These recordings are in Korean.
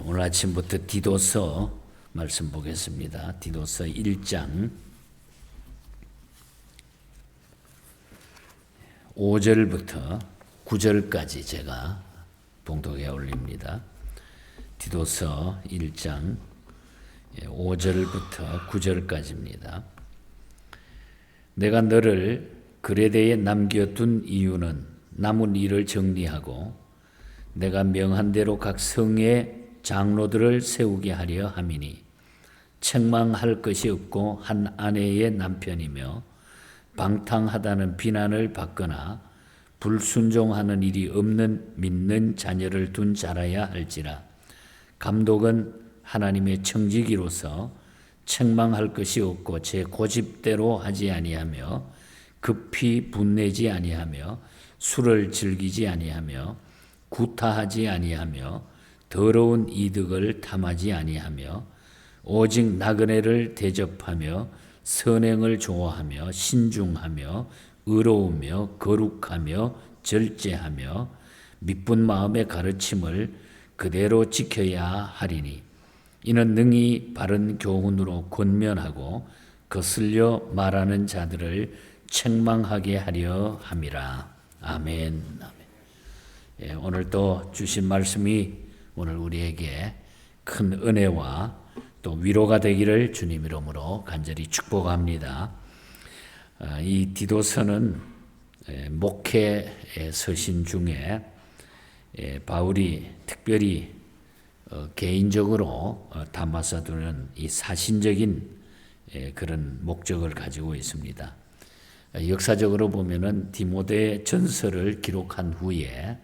오늘 아침부터 디도서 말씀 보겠습니다. 디도서 1장 5절부터 9절까지 제가 봉독해 올립니다. 디도서 1장 5절부터 9절까지입니다. 내가 너를 그레데에 남겨둔 이유는 남은 일을 정리하고 내가 명한 대로 각 성의 장로들을 세우게 하려 함이니 책망할 것이 없고 한 아내의 남편이며 방탕하다는 비난을 받거나 불순종하는 일이 없는 믿는 자녀를 둔 자라야 할지라. 감독은 하나님의 청지기로서 책망할 것이 없고 제 고집대로 하지 아니하며 급히 분내지 아니하며 술을 즐기지 아니하며 구타하지 아니하며 더러운 이득을 탐하지 아니하며 오직 나그네를 대접하며 선행을 좋아하며 신중하며 의로우며 거룩하며 절제하며 미쁜 마음의 가르침을 그대로 지켜야 하리니 이는 능히 바른 교훈으로 권면하고 거슬려 말하는 자들을 책망하게 하려 함이라. 아멘. 아멘. 오늘 또 주신 말씀이 오늘 우리에게 큰 은혜와 또 위로가 되기를 주님 이름으로 간절히 축복합니다. 이 디도서는 목회의 서신 중에 바울이 특별히 개인적으로 담아서 두는 이 사신적인 그런 목적을 가지고 있습니다. 역사적으로 보면은 디모데 전서를 기록한 후에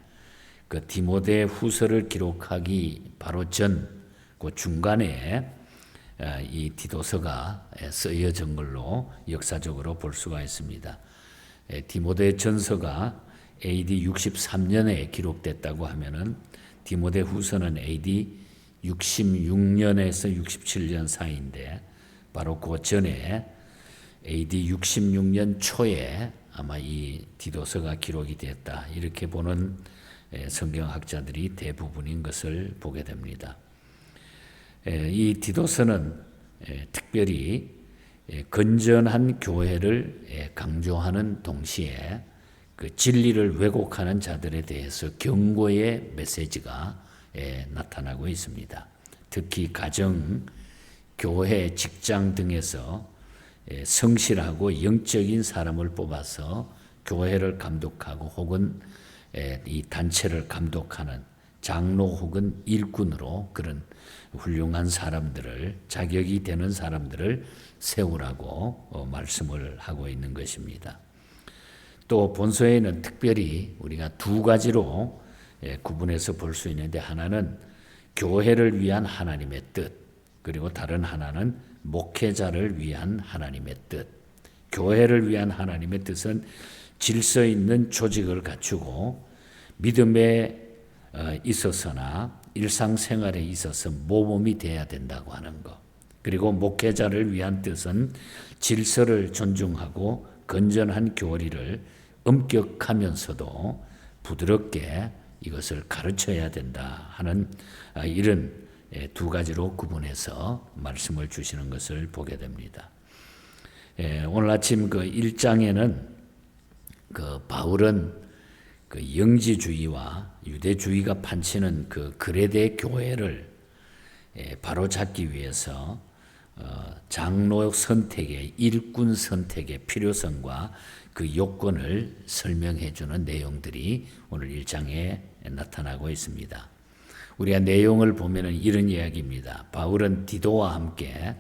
그 디모데 후서를 기록하기 바로 전 그 중간에 이 디도서가 쓰여진 걸로 역사적으로 볼 수가 있습니다. 디모데 전서가 AD 63년에 기록됐다고 하면은 디모데 후서는 AD 66년에서 67년 사이인데 바로 그 전에 AD 66년 초에 아마 이 디도서가 기록이 됐다. 이렇게 보는 성경학자들이 대부분인 것을 보게 됩니다. 이 디도서는 특별히 건전한 교회를 강조하는 동시에 그 진리를 왜곡하는 자들에 대해서 경고의 메시지가 나타나고 있습니다. 특히 가정, 교회, 직장 등에서 성실하고 영적인 사람을 뽑아서 교회를 감독하고 혹은 이 단체를 감독하는 장로 혹은 일꾼으로 그런 훌륭한 사람들을, 자격이 되는 사람들을 세우라고 말씀을 하고 있는 것입니다. 또 본서에는 특별히 우리가 두 가지로 구분해서 볼 수 있는데, 하나는 교회를 위한 하나님의 뜻, 그리고 다른 하나는 목회자를 위한 하나님의 뜻. 교회를 위한 하나님의 뜻은 질서 있는 조직을 갖추고 믿음에 있어서나 일상생활에 있어서 모범이 돼야 된다고 하는 것. 그리고 목회자를 위한 뜻은 질서를 존중하고 건전한 교리를 엄격하면서도 부드럽게 이것을 가르쳐야 된다 하는 이런 두 가지로 구분해서 말씀을 주시는 것을 보게 됩니다. 오늘 아침 그 1장에는 그 바울은 그 영지주의와 유대주의가 판치는 그 그레데 교회를 바로잡기 위해서 장로 선택의, 일꾼 선택의 필요성과 그 요건을 설명해 주는 내용들이 오늘 1장에 나타나고 있습니다. 우리가 내용을 보면은 이런 이야기입니다. 바울은 디도와 함께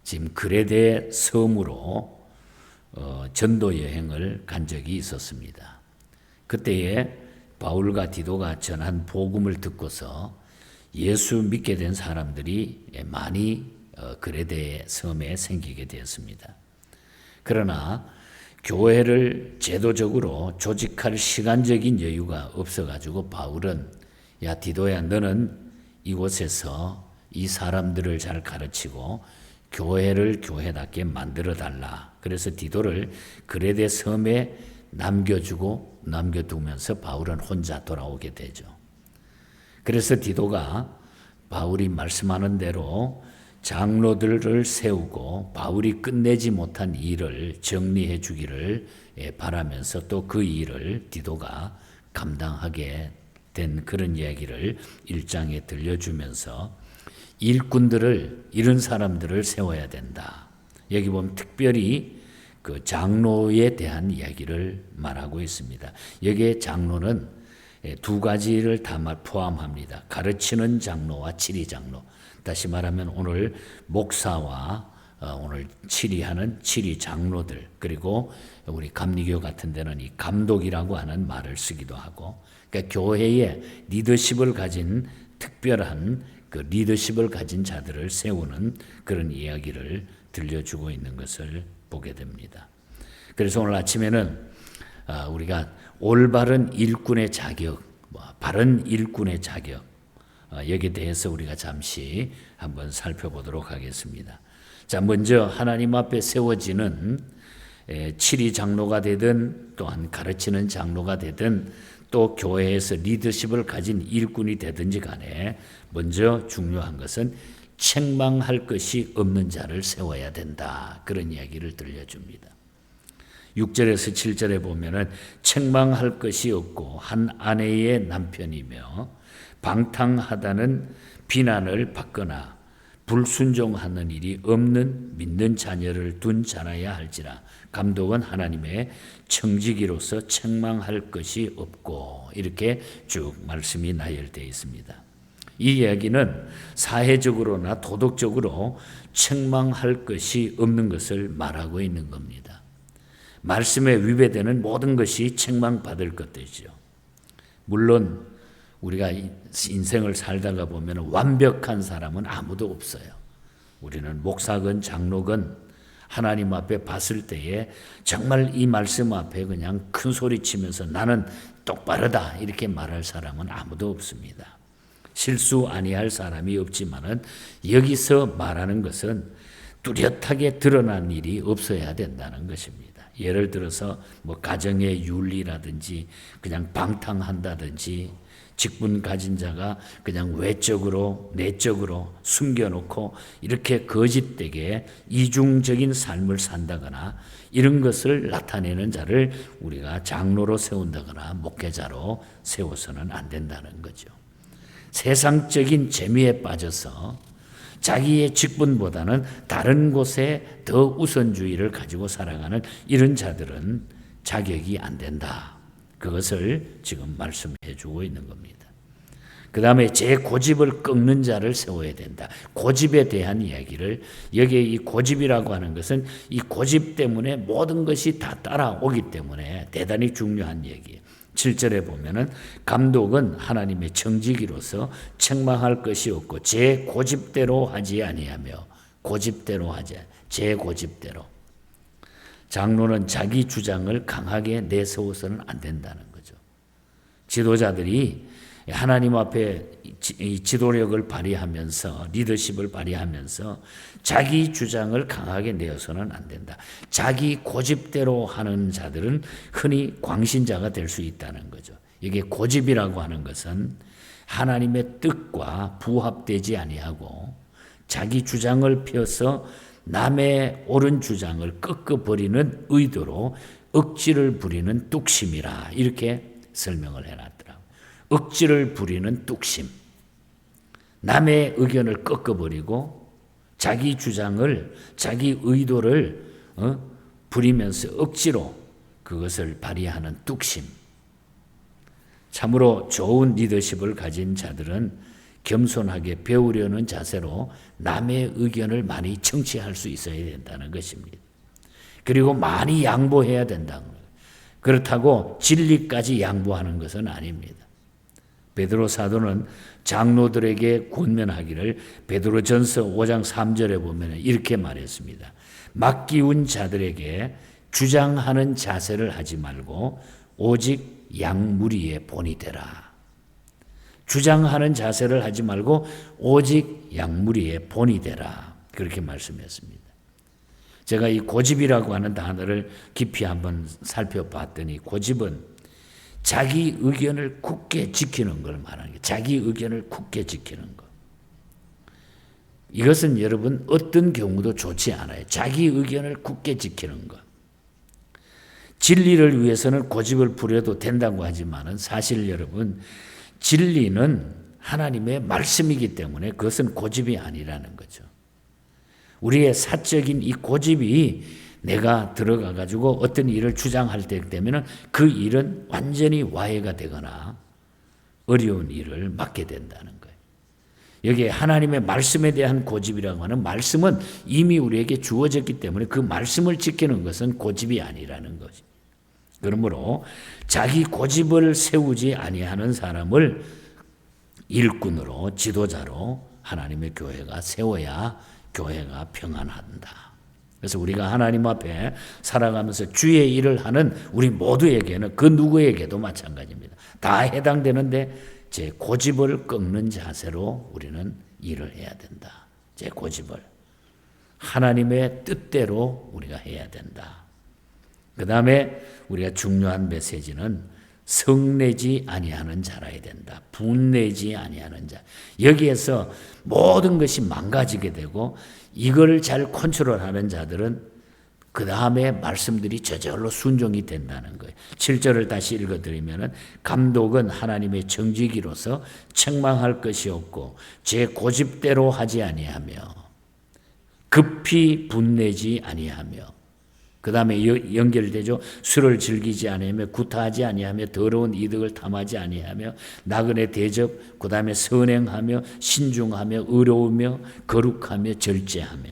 지금 그레데 섬으로 전도 여행을 간 적이 있었습니다. 그때에 바울과 디도가 전한 복음을 듣고서 예수 믿게 된 사람들이 많이 그레데 섬에 생기게 되었습니다. 그러나 교회를 제도적으로 조직할 시간적인 여유가 없어가지고 바울은 야 디도야, 너는 이곳에서 이 사람들을 잘 가르치고 교회를 교회답게 만들어 달라. 그래서 디도를 그레데 섬에 남겨두면서 바울은 혼자 돌아오게 되죠. 그래서 디도가 바울이 말씀하는 대로 장로들을 세우고 바울이 끝내지 못한 일을 정리해 주기를 바라면서 또 그 일을 디도가 감당하게 된 그런 이야기를 1장에 들려주면서 일꾼들을, 이런 사람들을 세워야 된다. 여기 보면 특별히 그 장로에 대한 이야기를 말하고 있습니다. 여기에 장로는 두 가지를 다 포함합니다. 가르치는 장로와 치리 장로. 다시 말하면 오늘 목사와 오늘 치리하는 치리 장로들, 그리고 우리 감리교 같은 데는 이 감독이라고 하는 말을 쓰기도 하고, 그러니까 교회에 리더십을 가진 특별한 그 리더십을 가진 자들을 세우는 그런 이야기를 들려주고 있는 것을 보게 됩니다. 그래서 오늘 아침에는 우리가 올바른 일꾼의 자격, 바른 일꾼의 자격, 여기에 대해서 우리가 잠시 한번 살펴보도록 하겠습니다. 자, 먼저 하나님 앞에 세워지는 치리 장로가 되든 또한 가르치는 장로가 되든 또 교회에서 리더십을 가진 일꾼이 되든지 간에 먼저 중요한 것은 책망할 것이 없는 자를 세워야 된다. 그런 이야기를 들려줍니다. 6절에서 7절에 보면은 책망할 것이 없고 한 아내의 남편이며 방탕하다는 비난을 받거나 불순종하는 일이 없는 믿는 자녀를 둔 자라야 할지라. 감독은 하나님의 청지기로서 책망할 것이 없고, 이렇게 쭉 말씀이 나열되어 있습니다. 이 이야기는 사회적으로나 도덕적으로 책망할 것이 없는 것을 말하고 있는 겁니다. 말씀에 위배되는 모든 것이 책망받을 것들이죠. 물론 우리가 인생을 살다가 보면 완벽한 사람은 아무도 없어요. 우리는 목사건 장로건 하나님 앞에 봤을 때에 정말 이 말씀 앞에 그냥 큰 소리 치면서 나는 똑바르다 이렇게 말할 사람은 아무도 없습니다. 실수 아니할 사람이 없지만은 여기서 말하는 것은 뚜렷하게 드러난 일이 없어야 된다는 것입니다. 예를 들어서 뭐 가정의 윤리라든지 그냥 방탕한다든지 직분 가진 자가 그냥 외적으로 내적으로 숨겨놓고 이렇게 거짓되게 이중적인 삶을 산다거나 이런 것을 나타내는 자를 우리가 장로로 세운다거나 목회자로 세워서는 안 된다는 거죠. 세상적인 재미에 빠져서 자기의 직분보다는 다른 곳에 더 우선주의를 가지고 살아가는 이런 자들은 자격이 안 된다. 그것을 지금 말씀해 주고 있는 겁니다. 그 다음에 제 고집을 꺾는 자를 세워야 된다. 고집에 대한 이야기를, 여기에 이 고집이라고 하는 것은 이 고집 때문에 모든 것이 다 따라오기 때문에 대단히 중요한 얘기예요. 7절에 보면은 감독은 하나님의 청지기로서 책망할 것이 없고 제 고집대로 하지 아니하며, 고집대로 하지, 제 고집대로. 장로는 자기 주장을 강하게 내세워서는 안 된다는 거죠. 지도자들이 하나님 앞에 지도력을 발휘하면서 리더십을 발휘하면서 자기 주장을 강하게 내어서는 안 된다. 자기 고집대로 하는 자들은 흔히 광신자가 될 수 있다는 거죠. 이게 고집이라고 하는 것은 하나님의 뜻과 부합되지 아니하고 자기 주장을 펴서 남의 옳은 주장을 꺾어버리는 의도로 억지를 부리는 뚝심이라, 이렇게 설명을 해놨더라고요. 억지를 부리는 뚝심. 남의 의견을 꺾어버리고 자기 주장을, 자기 의도를 부리면서 억지로 그것을 발휘하는 뚝심. 참으로 좋은 리더십을 가진 자들은 겸손하게 배우려는 자세로 남의 의견을 많이 청취할 수 있어야 된다는 것입니다. 그리고 많이 양보해야 된다는 거예요. 그렇다고 진리까지 양보하는 것은 아닙니다. 베드로 사도는 장로들에게 권면하기를 베드로전서 5장 3절에 보면 이렇게 말했습니다. 맡기운 자들에게 주장하는 자세를 하지 말고 오직 양무리의 본이 되라. 주장하는 자세를 하지 말고 오직 양무리의 본이 되라. 그렇게 말씀했습니다. 제가 이 고집이라고 하는 단어를 깊이 한번 살펴봤더니 고집은 자기 의견을 굳게 지키는 걸 말하는 거예요. 자기 의견을 굳게 지키는 것. 이것은 여러분 어떤 경우도 좋지 않아요. 자기 의견을 굳게 지키는 것. 진리를 위해서는 고집을 부려도 된다고 하지만 사실 여러분 진리는 하나님의 말씀이기 때문에 그것은 고집이 아니라는 거죠. 우리의 사적인 이 고집이 내가 들어가 가지고 어떤 일을 주장할 때 되면은 그 일은 완전히 와해가 되거나 어려운 일을 맡게 된다는 거예요. 여기에 하나님의 말씀에 대한 고집이라고 하는 말씀은 이미 우리에게 주어졌기 때문에 그 말씀을 지키는 것은 고집이 아니라는 거죠. 그러므로 자기 고집을 세우지 아니하는 사람을 일꾼으로 지도자로 하나님의 교회가 세워야 교회가 평안한다. 그래서 우리가 하나님 앞에 살아가면서 주의 일을 하는 우리 모두에게는 그 누구에게도 마찬가지입니다. 다 해당되는데 제 고집을 꺾는 자세로 우리는 일을 해야 된다. 제 고집을 하나님의 뜻대로 우리가 해야 된다. 그 다음에 우리가 중요한 메시지는 성내지 아니하는 자라야 된다. 분내지 아니하는 자. 여기에서 모든 것이 망가지게 되고 이걸 잘 컨트롤하는 자들은 그 다음에 말씀들이 저절로 순종이 된다는 거예요. 7절을 다시 읽어드리면 감독은 하나님의 정직이로서 책망할 것이 없고 제 고집대로 하지 아니하며 급히 분내지 아니하며 그 다음에 연결되죠. 술을 즐기지 아니하며 구타하지 아니하며 더러운 이득을 탐하지 아니하며 나그네 대접 그 다음에 선행하며 신중하며 의로우며 거룩하며 절제하며.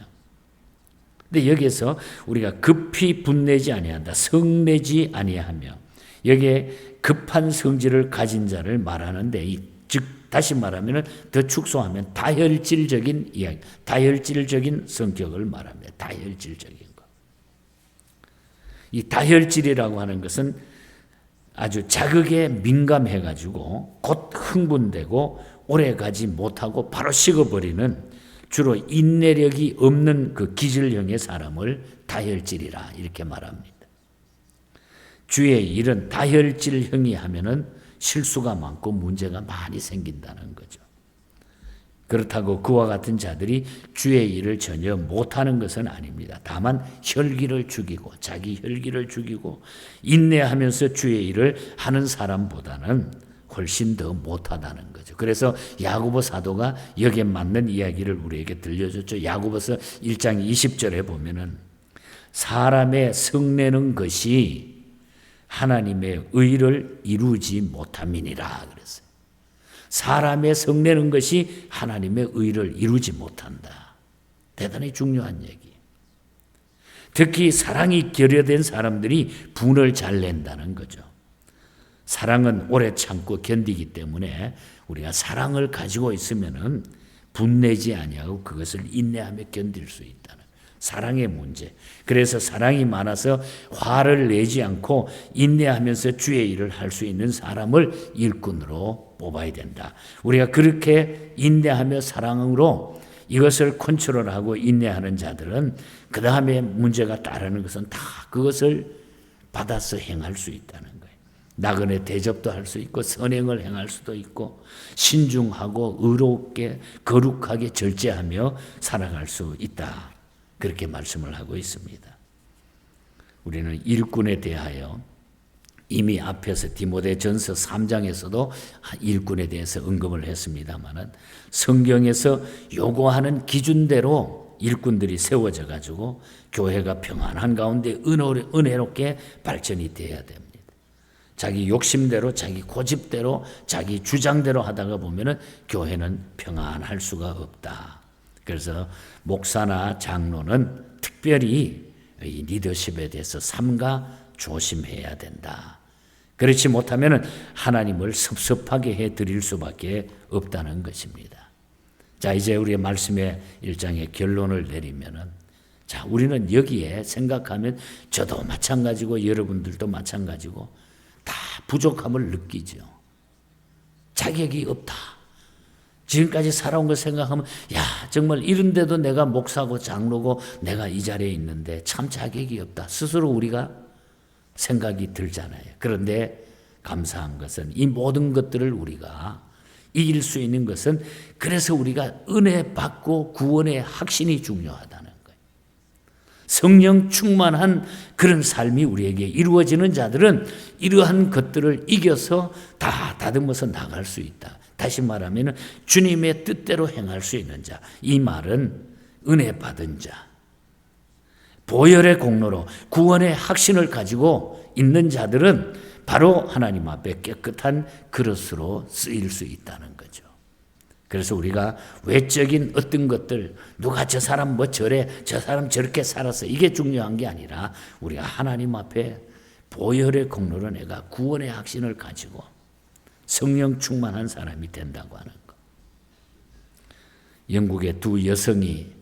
근데 여기에서 우리가 급히 분내지 아니한다. 성내지 아니하며 여기에 급한 성질을 가진 자를 말하는데 즉 다시 말하면 더 축소하면 다혈질적인 이야기, 다혈질적인 성격을 말합니다. 다혈질적인 것. 이 다혈질이라고 하는 것은 아주 자극에 민감해가지고 곧 흥분되고 오래 가지 못하고 바로 식어버리는 주로 인내력이 없는 그 기질형의 사람을 다혈질이라 이렇게 말합니다. 주의 일은 다혈질형이 하면은 실수가 많고 문제가 많이 생긴다는 거죠. 그렇다고 그와 같은 자들이 주의 일을 전혀 못하는 것은 아닙니다. 다만 혈기를 죽이고 자기 혈기를 죽이고 인내하면서 주의 일을 하는 사람보다는 훨씬 더 못하다는 거죠. 그래서 야고보 사도가 여기에 맞는 이야기를 우리에게 들려줬죠. 야고보서 1장 20절에 보면은 사람의 성내는 것이 하나님의 의를 이루지 못함이니라 그랬어요. 사람의 성내는 것이 하나님의 의를 이루지 못한다. 대단히 중요한 얘기. 특히 사랑이 결여된 사람들이 분을 잘 낸다는 거죠. 사랑은 오래 참고 견디기 때문에 우리가 사랑을 가지고 있으면은 분내지 아니하고 그것을 인내하며 견딜 수 있다는 사랑의 문제. 그래서 사랑이 많아서 화를 내지 않고 인내하면서 주의 일을 할 수 있는 사람을 일꾼으로 뽑아야 된다. 우리가 그렇게 인내하며 사랑으로 이것을 컨트롤하고 인내하는 자들은 그 다음에 문제가 따르는 것은 다 그것을 받아서 행할 수 있다는 거예요. 나그네 대접도 할 수 있고 선행을 행할 수도 있고 신중하고 의롭게 거룩하게 절제하며 살아갈 수 있다. 그렇게 말씀을 하고 있습니다. 우리는 일꾼에 대하여 이미 앞에서 디모데전서 3장에서도 일꾼에 대해서 언급을 했습니다마는 성경에서 요구하는 기준대로 일꾼들이 세워져 가지고 교회가 평안한 가운데 은혜롭게 발전이 돼야 됩니다. 자기 욕심대로 자기 고집대로 자기 주장대로 하다가 보면은 교회는 평안할 수가 없다. 그래서 목사나 장로는 특별히 이 리더십에 대해서 삼가 조심해야 된다. 그렇지 못하면 하나님을 섭섭하게 해드릴 수밖에 없다는 것입니다. 자, 이제 우리의 말씀의 1장의 결론을 내리면은 자, 우리는 여기에 생각하면 저도 마찬가지고 여러분들도 마찬가지고 다 부족함을 느끼죠. 자격이 없다. 지금까지 살아온 걸 생각하면 야 정말 이런데도 내가 목사고 장로고 내가 이 자리에 있는데 참 자격이 없다. 스스로 우리가 생각이 들잖아요. 그런데 감사한 것은 이 모든 것들을 우리가 이길 수 있는 것은 그래서 우리가 은혜 받고 구원의 확신이 중요하다는 거예요. 성령 충만한 그런 삶이 우리에게 이루어지는 자들은 이러한 것들을 이겨서 다 다듬어서 나갈 수 있다. 다시 말하면 주님의 뜻대로 행할 수 있는 자. 이 말은 은혜 받은 자. 보혈의 공로로 구원의 확신을 가지고 있는 자들은 바로 하나님 앞에 깨끗한 그릇으로 쓰일 수 있다는 거죠. 그래서 우리가 외적인 어떤 것들, 누가 저 사람 뭐 저래, 저 사람 저렇게 살았어, 이게 중요한 게 아니라 우리가 하나님 앞에 보혈의 공로로 내가 구원의 확신을 가지고 성령 충만한 사람이 된다고 하는 것. 영국의 두 여성이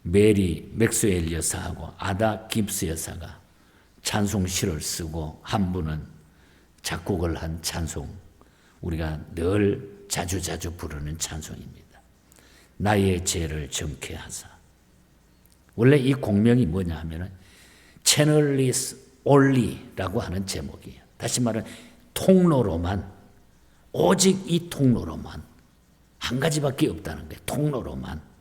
메리 맥스웰 여사하고 아다 깁스 여사가 찬송시를 쓰고 한 분은 작곡을 한 찬송, 우리가 늘 자주 부르는 찬송입니다. 나의 죄를 정케하사. 원래 이 곡명이 뭐냐 하면은 채널리스 올리라고 하는 제목이에요. 다시 말하면 통로로만, 오직 이 통로로만, 한 가지밖에 없다는 거예요. 통로로만.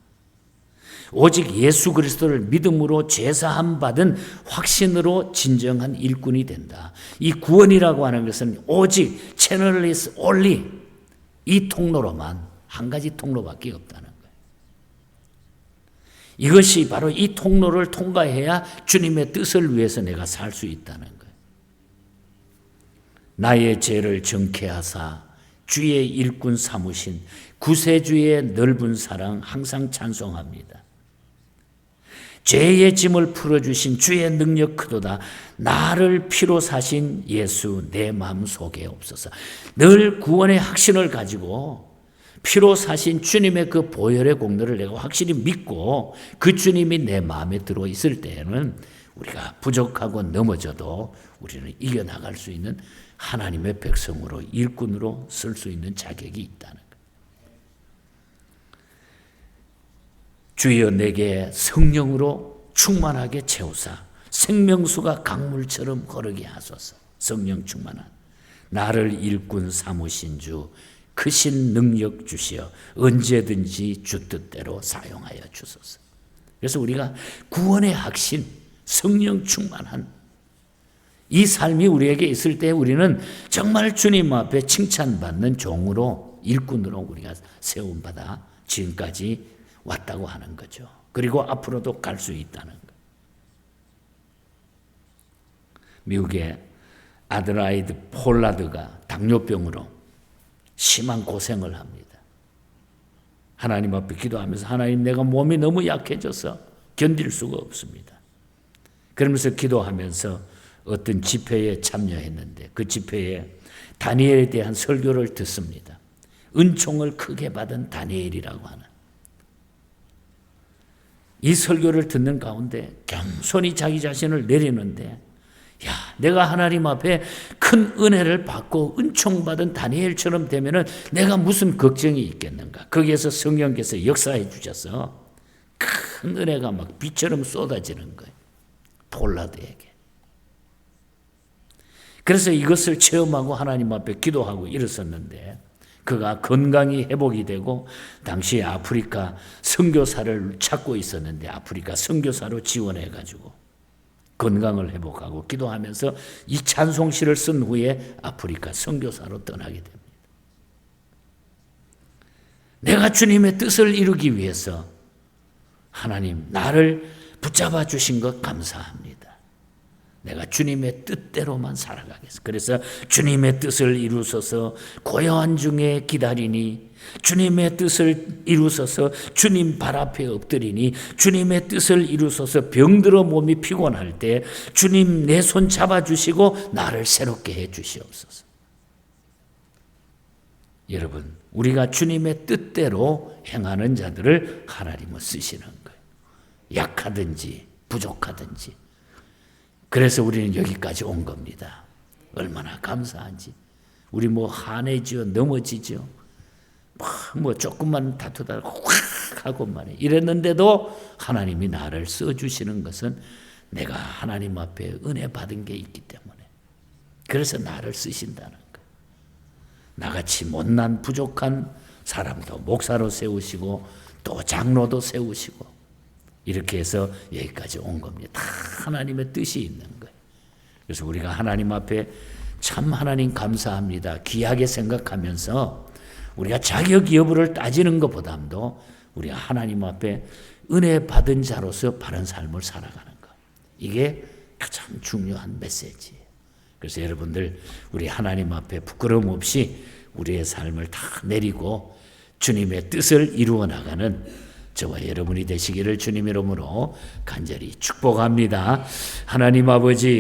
오직 예수 그리스도를 믿음으로 죄사함 받은 확신으로 진정한 일꾼이 된다. 이 구원이라고 하는 것은 오직 채널리스 올리, 이 통로로만, 한 가지 통로밖에 없다는 거예요. 이것이 바로 이 통로를 통과해야 주님의 뜻을 위해서 내가 살 수 있다는 거예요. 나의 죄를 정케하사 주의 일꾼 삼으신 구세주의 넓은 사랑 항상 찬송합니다. 죄의 짐을 풀어주신 주의 능력 크도다. 나를 피로 사신 예수 내 마음속에 없어서. 늘 구원의 확신을 가지고 피로 사신 주님의 그 보혈의 공로를 내가 확실히 믿고 그 주님이 내 마음에 들어있을 때에는 우리가 부족하고 넘어져도 우리는 이겨나갈 수 있는 하나님의 백성으로, 일꾼으로 쓸 수 있는 자격이 있다는 거예요. 주여 내게 성령으로 충만하게 채우사 생명수가 강물처럼 흐르게 하소서. 성령 충만한 나를 일꾼 삼으신 주 크신 능력 주시어 언제든지 주 뜻대로 사용하여 주소서. 그래서 우리가 구원의 확신, 성령 충만한 이 삶이 우리에게 있을 때 우리는 정말 주님 앞에 칭찬받는 종으로, 일꾼으로 우리가 세움받아 지금까지 왔다고 하는 거죠. 그리고 앞으로도 갈 수 있다는 것. 미국의 아드라이드 폴라드가 당뇨병으로 심한 고생을 합니다. 하나님 앞에 기도하면서 하나님 내가 몸이 너무 약해져서 견딜 수가 없습니다. 그러면서 기도하면서 어떤 집회에 참여했는데 그 집회에 다니엘에 대한 설교를 듣습니다. 은총을 크게 받은 다니엘이라고 하는 이 설교를 듣는 가운데 겸손히 자기 자신을 내리는데 야, 내가 하나님 앞에 큰 은혜를 받고 은총받은 다니엘처럼 되면은 내가 무슨 걱정이 있겠는가. 거기에서 성령께서 역사해 주셔서 큰 은혜가 막 비처럼 쏟아지는 거예요. 폴라드에게. 그래서 이것을 체험하고 하나님 앞에 기도하고 일었었는데 그가 건강이 회복이 되고 당시에 아프리카 선교사를 찾고 있었는데 아프리카 선교사로 지원해 가지고 건강을 회복하고 기도하면서 이 찬송시를 쓴 후에 아프리카 선교사로 떠나게 됩니다. 내가 주님의 뜻을 이루기 위해서 하나님 나를 붙잡아 주신 것 감사합니다. 내가 주님의 뜻대로만 살아가겠어. 그래서 주님의 뜻을 이루소서 고요한 중에 기다리니 주님의 뜻을 이루소서 주님 발 앞에 엎드리니 주님의 뜻을 이루소서 병들어 몸이 피곤할 때 주님 내 손 잡아주시고 나를 새롭게 해 주시옵소서. 여러분 우리가 주님의 뜻대로 행하는 자들을 하나님은 쓰시는 거예요. 약하든지 부족하든지. 그래서 우리는 여기까지 온 겁니다. 얼마나 감사한지. 우리 뭐 화내지요, 넘어지죠. 뭐 조금만 다투다가 확 하고 말이에요. 이랬는데도 하나님이 나를 써주시는 것은 내가 하나님 앞에 은혜 받은 게 있기 때문에. 그래서 나를 쓰신다는 거예요. 나같이 못난 부족한 사람도 목사로 세우시고 또 장로도 세우시고 이렇게 해서 여기까지 온 겁니다. 다 하나님의 뜻이 있는 거예요. 그래서 우리가 하나님 앞에 참 하나님 감사합니다. 귀하게 생각하면서 우리가 자격 여부를 따지는 것보다도 우리가 하나님 앞에 은혜 받은 자로서 바른 삶을 살아가는 것. 이게 가장 중요한 메시지예요. 그래서 여러분들 우리 하나님 앞에 부끄러움 없이 우리의 삶을 다 내리고 주님의 뜻을 이루어 나가는 저와 여러분이 되시기를 주님 이름으로 간절히 축복합니다. 하나님 아버지